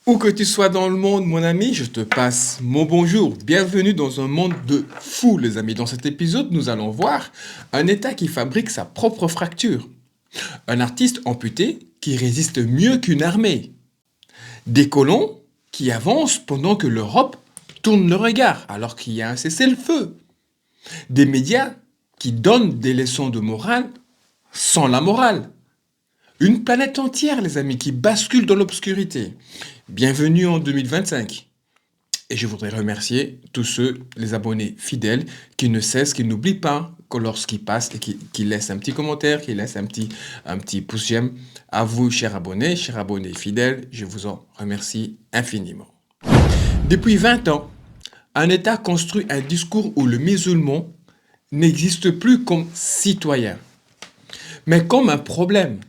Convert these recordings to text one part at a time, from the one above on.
Où que tu sois dans le monde, mon ami, je te passe mon bonjour. Bienvenue dans un monde de fous, les amis. Dans cet épisode, nous allons voir un État qui fabrique sa propre fracture. Un artiste amputé qui résiste mieux qu'une armée. Des colons qui avancent pendant que l'Europe tourne le regard alors qu'il y a un cessez-le-feu. Des médias qui donnent des leçons de morale sans la morale. Une planète entière, les amis, qui bascule dans l'obscurité. Bienvenue en 2025. Et je voudrais remercier tous ceux, les abonnés fidèles, qui ne cessent, qui n'oublient pas que lorsqu'ils passent et qui laissent un petit commentaire, qui laissent un petit pouce j'aime. À vous, chers abonnés fidèles, je vous en remercie infiniment. Depuis 20 ans, un État construit un discours où le musulman n'existe plus comme citoyen, mais comme un problème.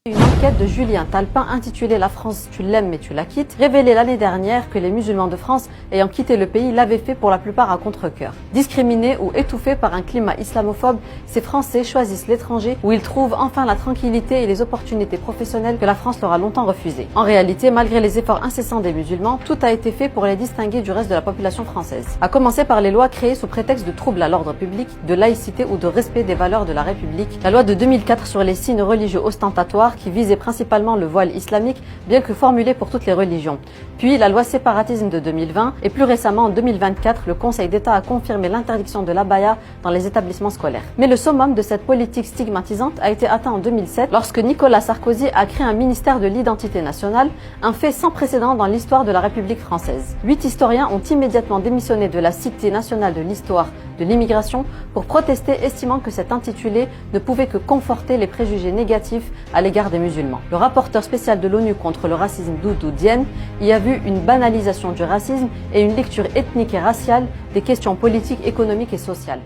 Une enquête de Julien Talpin intitulée La France, tu l'aimes mais tu la quittes, révélait l'année dernière que les musulmans de France ayant quitté le pays l'avaient fait pour la plupart à contre-cœur. Discriminés ou étouffés par un climat islamophobe, ces Français choisissent l'étranger où ils trouvent enfin la tranquillité et les opportunités professionnelles que la France leur a longtemps refusées. En réalité, malgré les efforts incessants des musulmans, tout a été fait pour les distinguer du reste de la population française. À commencer par les lois créées sous prétexte de troubles à l'ordre public, de laïcité ou de respect des valeurs de la République, la loi de 2004 sur les signes religieux ostentatoires qui visait principalement le voile islamique, bien que formulé pour toutes les religions. Puis la loi séparatisme de 2020 et plus récemment en 2024, le Conseil d'État a confirmé l'interdiction de l'abaya dans les établissements scolaires. Mais le summum de cette politique stigmatisante a été atteint en 2007 lorsque Nicolas Sarkozy a créé un ministère de l'identité nationale, un fait sans précédent dans l'histoire de la République française. 8 historiens ont immédiatement démissionné de la Cité nationale de l'histoire de l'immigration pour protester, estimant que cet intitulé ne pouvait que conforter les préjugés négatifs à l'égard des musulmans. Le rapporteur spécial de l'ONU contre le racisme Doudou Diène y a vu une banalisation du racisme et une lecture ethnique et raciale des questions politiques, économiques et sociales.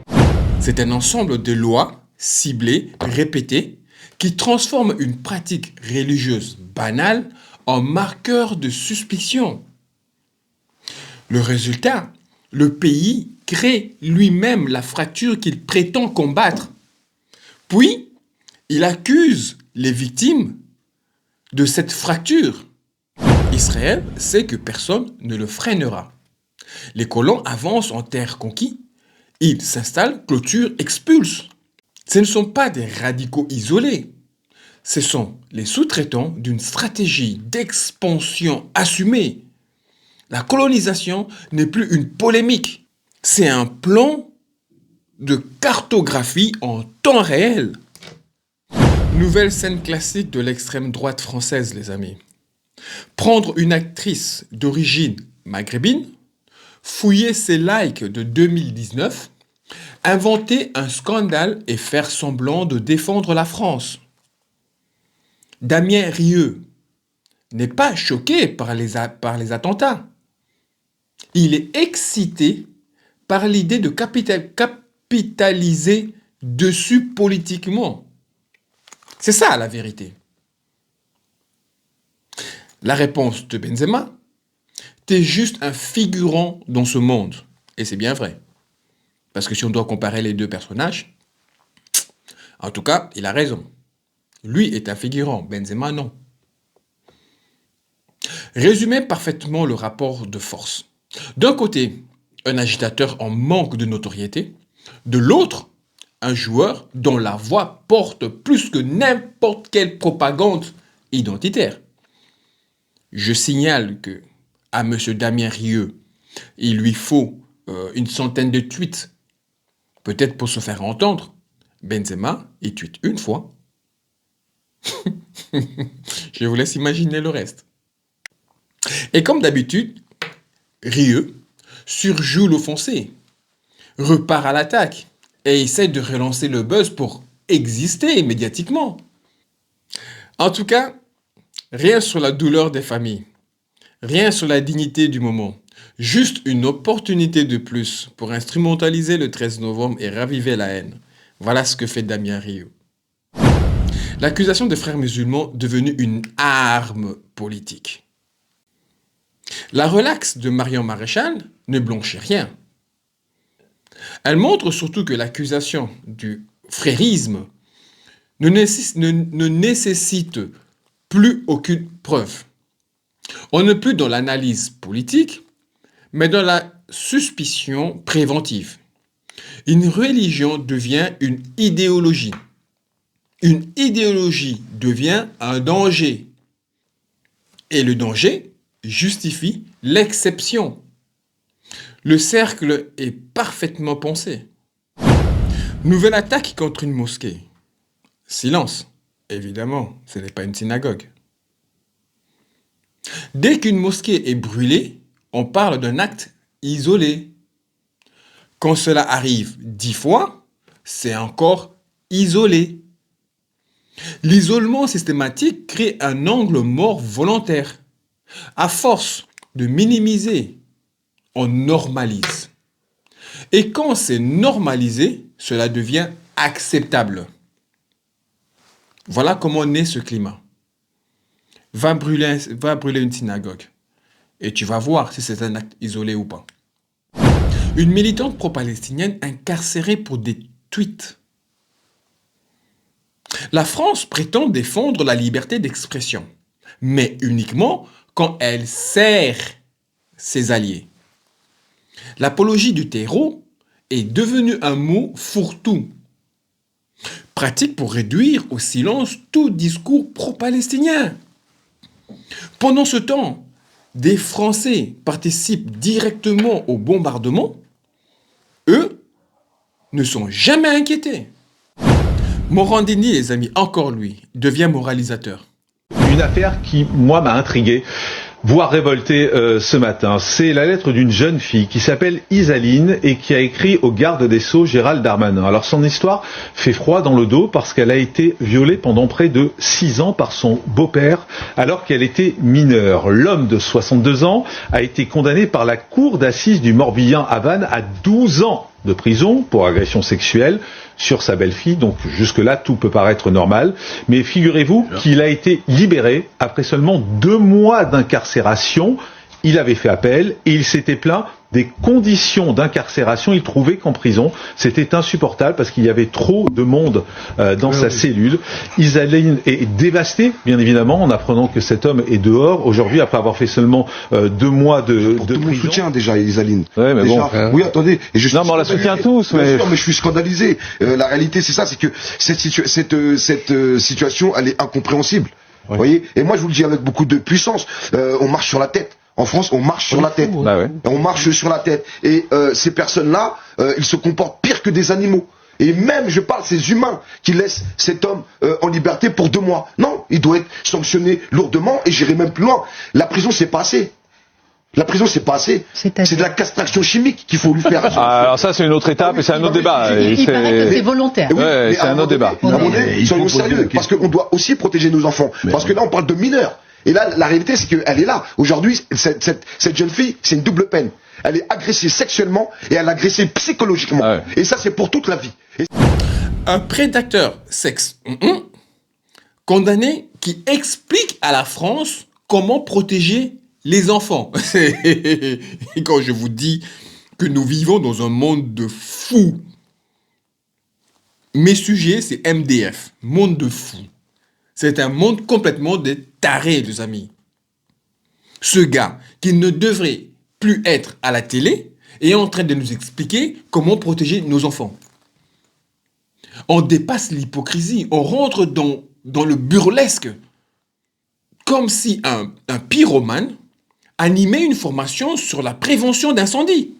C'est un ensemble de lois ciblées, répétées, qui transforment une pratique religieuse banale en marqueur de suspicion. Le résultat, le pays crée lui-même la fracture qu'il prétend combattre. Puis, il accuse les victimes de cette fracture. Israël sait que personne ne le freinera. Les colons avancent en terre conquise. Ils s'installent, clôturent, expulsent. Ce ne sont pas des radicaux isolés. Ce sont les sous-traitants d'une stratégie d'expansion assumée. La colonisation n'est plus une polémique. C'est un plan de cartographie en temps réel. Nouvelle scène classique de l'extrême droite française, les amis. Prendre une actrice d'origine maghrébine, fouiller ses likes de 2019, inventer un scandale et faire semblant de défendre la France. Damien Rieu n'est pas choqué par les attentats. Il est excité par l'idée de capitaliser dessus politiquement. C'est ça la vérité. La réponse de Benzema, t'es juste un figurant dans ce monde. Et c'est bien vrai. Parce que si on doit comparer les deux personnages, en tout cas, il a raison. Lui est un figurant, Benzema non. Résumez parfaitement le rapport de force. D'un côté, un agitateur en manque de notoriété. De l'autre, un joueur dont la voix porte plus que n'importe quelle propagande identitaire. Je signale que à M. Damien Rieu, il lui faut une centaine de tweets, peut-être pour se faire entendre. Benzema, il tweet une fois. Je vous laisse imaginer le reste. Et comme d'habitude, Rieu surjoue l'offensé, repart à l'attaque et essaie de relancer le buzz pour exister médiatiquement. En tout cas, rien sur la douleur des familles, rien sur la dignité du moment, juste une opportunité de plus pour instrumentaliser le 13 novembre et raviver la haine. Voilà ce que fait Damien Rieu. L'accusation des frères musulmans devenue une arme politique. La relaxe de Marion Maréchal ne blanchit rien. Elle montre surtout que l'accusation du frérisme ne nécessite plus aucune preuve. On n'est plus dans l'analyse politique, mais dans la suspicion préventive. Une religion devient une idéologie. Une idéologie devient un danger. Et le danger justifie l'exception. Le cercle est parfaitement pensé. Nouvelle attaque contre une mosquée. Silence. Évidemment, ce n'est pas une synagogue. Dès qu'une mosquée est brûlée, on parle d'un acte isolé. Quand cela arrive 10 fois, c'est encore isolé. L'isolement systématique crée un angle mort volontaire. À force de minimiser, on normalise. Et quand c'est normalisé, cela devient acceptable. Voilà comment naît ce climat. Va brûler une synagogue et tu vas voir si c'est un acte isolé ou pas. Une militante pro-palestinienne incarcérée pour des tweets. La France prétend défendre la liberté d'expression, mais uniquement quand elle sert ses alliés. L'apologie du terreau est devenue un mot fourre-tout, pratique pour réduire au silence tout discours pro-palestinien. Pendant ce temps, des Français participent directement au bombardement. Eux ne sont jamais inquiétés. Morandini, les amis, encore lui, devient moralisateur. Une affaire qui, moi, m'a intrigué, voire révolté ce matin. C'est la lettre d'une jeune fille qui s'appelle Isaline et qui a écrit au garde des Sceaux Gérald Darmanin. Alors son histoire fait froid dans le dos parce qu'elle a été violée pendant près de 6 ans par son beau-père alors qu'elle était mineure. L'homme de 62 ans a été condamné par la cour d'assises du Morbihan à Vannes à 12 ans de prison pour agression sexuelle sur sa belle-fille. Donc jusque-là, tout peut paraître normal. Mais figurez-vous qu'il a été libéré après seulement 2 mois d'incarcération. Il avait fait appel et il s'était plaint des conditions d'incarcération. Il trouvait qu'en prison, c'était insupportable parce qu'il y avait trop de monde dans sa cellule. Isaline est dévastée, bien évidemment, en apprenant que cet homme est dehors aujourd'hui après avoir fait seulement 2 mois de tout prison. Mon soutien déjà, Isaline. Ouais, mais déjà, bon. Oui, attendez. Et je non, mais on la soutient tous. Mais je suis scandalisé. La réalité, c'est ça, c'est que cette situation, elle est incompréhensible. Vous voyez. Et moi, je vous le dis avec beaucoup de puissance. On marche sur la tête. En France, on marche sur la tête. Bah ouais. On marche sur la tête. Et ces personnes-là, ils se comportent pire que des animaux. Et même, je parle, ces humains qui laissent cet homme en liberté pour 2 mois. Non, il doit être sanctionné lourdement. Et j'irai même plus loin. La prison, c'est pas assez. La prison, c'est pas assez. C'est de la castration chimique qu'il faut lui faire. Alors ça, c'est une autre étape et c'est un autre débat. Il paraît que c'est volontaire. Oui, ouais, c'est un autre débat. Soyons sérieux, parce qu'on doit aussi protéger nos enfants. Parce que là, on parle de mineurs. Et là, la réalité, c'est qu'elle est là. Aujourd'hui, cette jeune fille, c'est une double peine. Elle est agressée sexuellement et elle est agressée psychologiquement. Ah ouais. Et ça, c'est pour toute la vie. Un prédateur sexe condamné qui explique à la France comment protéger les enfants. Et quand je vous dis que nous vivons dans un monde de fous, mes sujets, c'est MDF, monde de fous. C'est un monde complètement de tarés, les amis. Ce gars, qui ne devrait plus être à la télé, est en train de nous expliquer comment protéger nos enfants. On dépasse l'hypocrisie, on rentre dans le burlesque. Comme si un pyromane animait une formation sur la prévention d'incendie.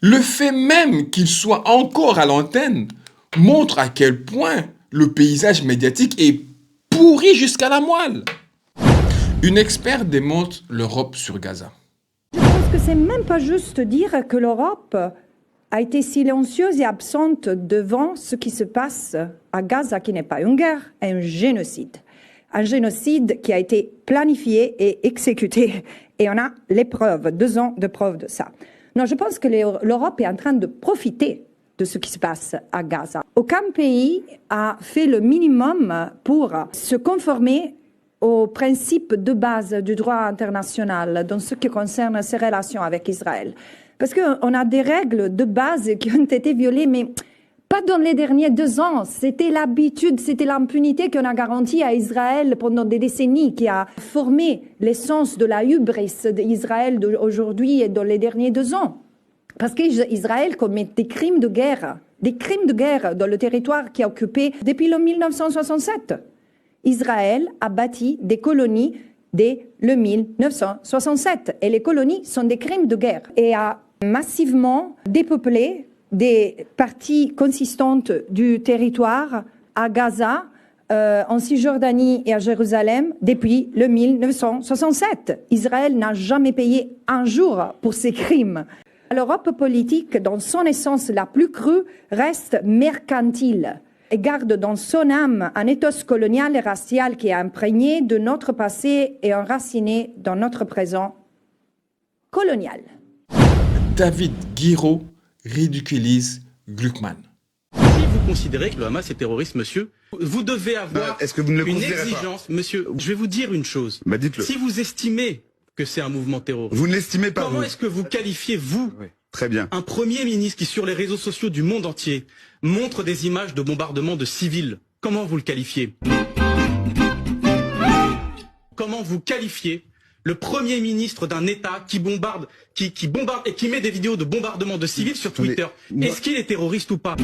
Le fait même qu'il soit encore à l'antenne montre à quel point le paysage médiatique est pourri jusqu'à la moelle. Une experte démonte l'Europe sur Gaza. Je pense que c'est même pas juste dire que l'Europe a été silencieuse et absente devant ce qui se passe à Gaza, qui n'est pas une guerre, un génocide. Un génocide qui a été planifié et exécuté. Et on a les preuves, 2 ans de preuves de ça. Non, je pense que l'Europe est en train de profiter de ce qui se passe à Gaza. Aucun pays a fait le minimum pour se conformer aux principes de base du droit international dans ce qui concerne ses relations avec Israël. Parce qu'on a des règles de base qui ont été violées, mais Pas dans les derniers 2 ans. C'était l'habitude, c'était l'impunité qu'on a garantie à Israël pendant des décennies, qui a formé l'essence de la hubris d'Israël d'aujourd'hui et dans les derniers 2 ans. Parce qu'Israël commet des crimes de guerre dans le territoire qui est occupé depuis le 1967. Israël a bâti des colonies dès le 1967 et les colonies sont des crimes de guerre et a massivement dépeuplé des parties consistantes du territoire à Gaza, en Cisjordanie et à Jérusalem depuis le 1967. Israël n'a jamais payé un jour pour ces crimes. L'Europe politique, dans son essence la plus crue, reste mercantile et garde dans son âme un ethos colonial et racial qui est imprégné de notre passé et enraciné dans notre présent colonial. David Guiraud ridiculise Gluckman. Si vous considérez que le Hamas est terroriste, monsieur, vous devez avoir Est-ce que vous ne le une considérez exigence. Monsieur, je vais vous dire une chose. Bah dites-le. Si vous estimez que c'est un mouvement terroriste, Vous ne l'estimez pas, comment vous. est-ce que vous qualifiez, vous, Oui. Très bien. un Premier ministre qui, sur les réseaux sociaux du monde entier, montre des images de bombardements de civils? Comment vous le qualifiez? Comment vous qualifiez le Premier ministre d'un État qui bombarde, qui bombarde et qui met des vidéos de bombardement de civils sur Attendez, Twitter? moi- Est-ce qu'il est terroriste ou pas?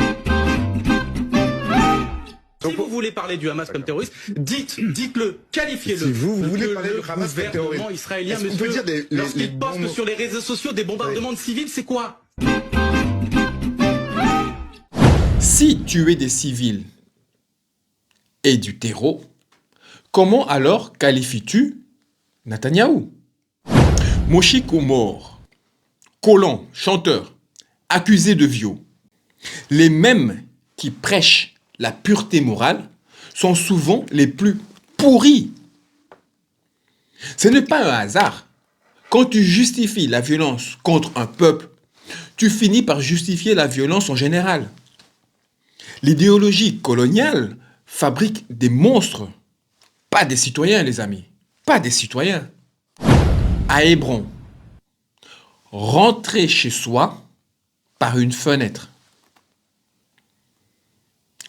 Si vous voulez parler du Hamas comme terroriste, dites-le, qualifiez-le. Si vous voulez Que parler le du Hamas comme gouvernement terroriste, israélien, est-ce qu'on monsieur, peut dire les lorsqu'il poste bons- sur les réseaux sociaux des bombardements de civils, c'est quoi? Si tuer des civils est du terreau, comment alors qualifies-tu Netanyahou? Moshik Omor, colon, chanteur, accusé de viol. Les mêmes qui prêchent la pureté morale sont souvent les plus pourris. Ce n'est pas un hasard. Quand tu justifies la violence contre un peuple, tu finis par justifier la violence en général. L'idéologie coloniale fabrique des monstres, pas des citoyens, les amis, pas des citoyens. À Hébron, rentrer chez soi par une fenêtre.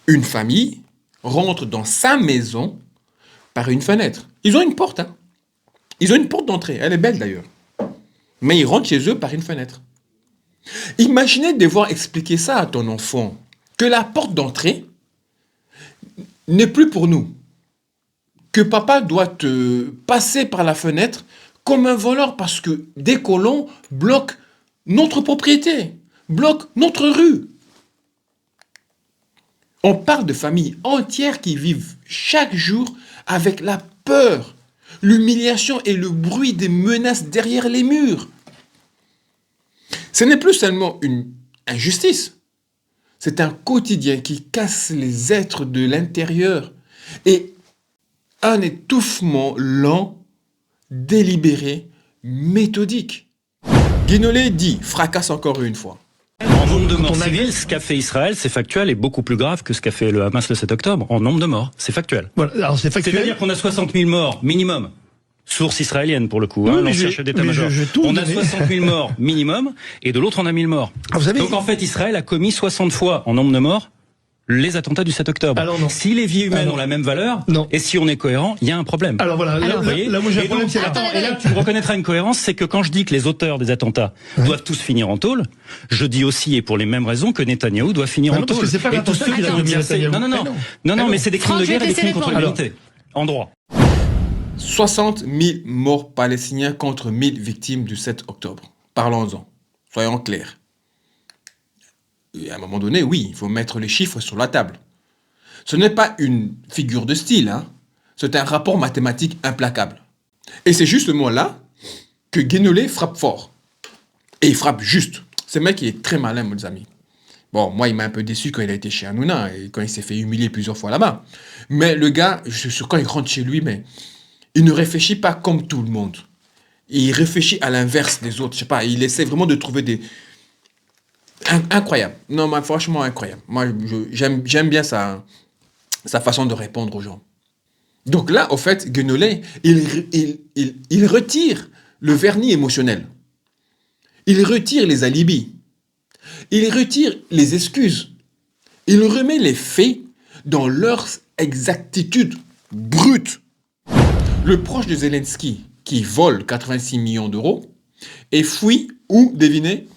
Une famille rentre dans sa maison par une fenêtre. Ils ont une porte, hein. Ils ont une porte d'entrée, elle est belle d'ailleurs. Mais ils rentrent chez eux par une fenêtre. Imaginez devoir expliquer ça à ton enfant, que la porte d'entrée n'est plus pour nous, que papa doit te passer par la fenêtre comme un voleur parce que des colons bloquent notre propriété, bloquent notre rue. On parle de familles entières qui vivent chaque jour avec la peur, l'humiliation et le bruit des menaces derrière les murs. Ce n'est plus seulement une injustice, c'est un quotidien qui casse les êtres de l'intérieur et un étouffement lent, délibéré, méthodique. Guénolé dit, fracasse encore une fois. En nombre de morts civils, ce qu'a fait Israël, c'est factuel, est beaucoup plus grave que ce qu'a fait le Hamas le 7 octobre. En nombre de morts, c'est factuel. Voilà, alors c'est factuel. C'est-à-dire qu'on a 60 000 morts, minimum. Source israélienne, pour le coup, hein, l'ancien chef d'état-major. On a 60 000 morts minimum, et de l'autre, on a 1000 morts. Ah, vous savez, donc en fait, Israël a commis 60 fois, en nombre de morts, les attentats du 7 octobre. Alors non. Si les vies humaines ont la même valeur, non. Et si on est cohérent, il y a un problème. Alors voilà, là, moi j'ai un problème, c'est là. Et là, tu reconnaîtras une cohérence, c'est que quand je dis que les auteurs des attentats doivent tous finir en tôle, je dis aussi, et pour les mêmes raisons, que Netanyahou doit finir en non, parce tôle. que c'est pas Et tous ceux qui l'ont exercé. Non, mais c'est des crimes de guerre et des crimes contre l'humanité. En droit. 60 000 morts palestiniens contre 1000 victimes du 7 octobre. Parlons-en. Soyons clairs. Et à un moment donné, oui, il faut mettre les chiffres sur la table. Ce n'est pas une figure de style, hein. C'est un rapport mathématique implacable. Et c'est justement là que Guénolé frappe fort. Et il frappe juste. Ce mec, il est très malin, mes amis. Bon, moi, il m'a un peu déçu quand il a été chez Hanouna et quand il s'est fait humilier plusieurs fois là-bas. Mais le gars, quand il rentre chez lui, mais il ne réfléchit pas comme tout le monde. Il réfléchit à l'inverse des autres. Je sais pas, il essaie vraiment de trouver des... Incroyable. Non, mais franchement, incroyable. Moi, j'aime bien sa façon de répondre aux gens. Donc là, au fait, Guénolé, il retire le vernis émotionnel. Il retire les alibis. Il retire les excuses. Il remet les faits dans leur exactitude brute. Le proche de Zelensky, qui vole 86 millions d'euros, et fuit où, devinez?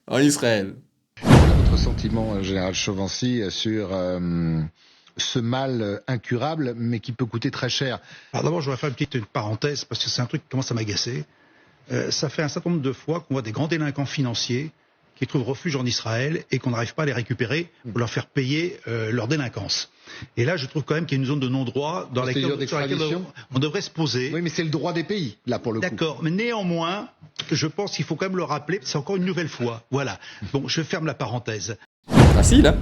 En Israël. Votre sentiment, général Chauvency, sur ce mal incurable, mais qui peut coûter très cher? Alors d'abord, je voudrais faire une petite parenthèse, parce que c'est un truc qui commence à m'agacer. Ça fait un certain nombre de fois qu'on voit des grands délinquants financiers qui trouvent refuge en Israël et qu'on n'arrive pas à les récupérer pour leur faire payer leur délinquance. Et là, je trouve quand même qu'il y a une zone de non-droit sur laquelle on devrait se poser. Oui, mais c'est le droit des pays, là, pour le coup. D'accord, mais néanmoins, je pense qu'il faut quand même le rappeler, c'est encore une nouvelle fois. Voilà. Bon, je ferme la parenthèse. Facile, hein?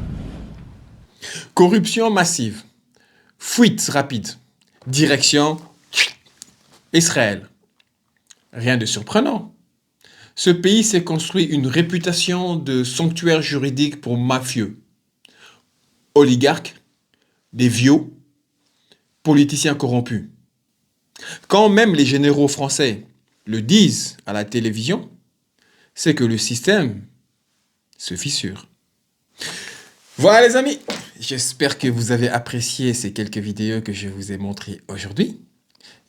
Corruption massive. Fuite rapide. Direction Israël. Rien de surprenant. Ce pays s'est construit une réputation de sanctuaire juridique pour mafieux, oligarques, déviaux, politiciens corrompus. Quand même les généraux français le disent à la télévision, c'est que le système se fissure. Voilà les amis, j'espère que vous avez apprécié ces quelques vidéos que je vous ai montrées aujourd'hui.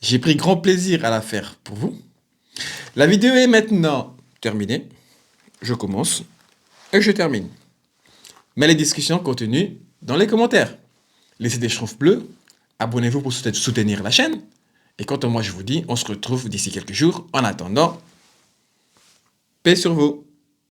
J'ai pris grand plaisir à la faire pour vous. La vidéo est maintenant terminée. Je commence et je termine. Mais les discussions continuent dans les commentaires. Laissez des schtroumpfs bleus, abonnez-vous pour soutenir la chaîne. Et quant à moi, je vous dis, on se retrouve d'ici quelques jours. En attendant, paix sur vous.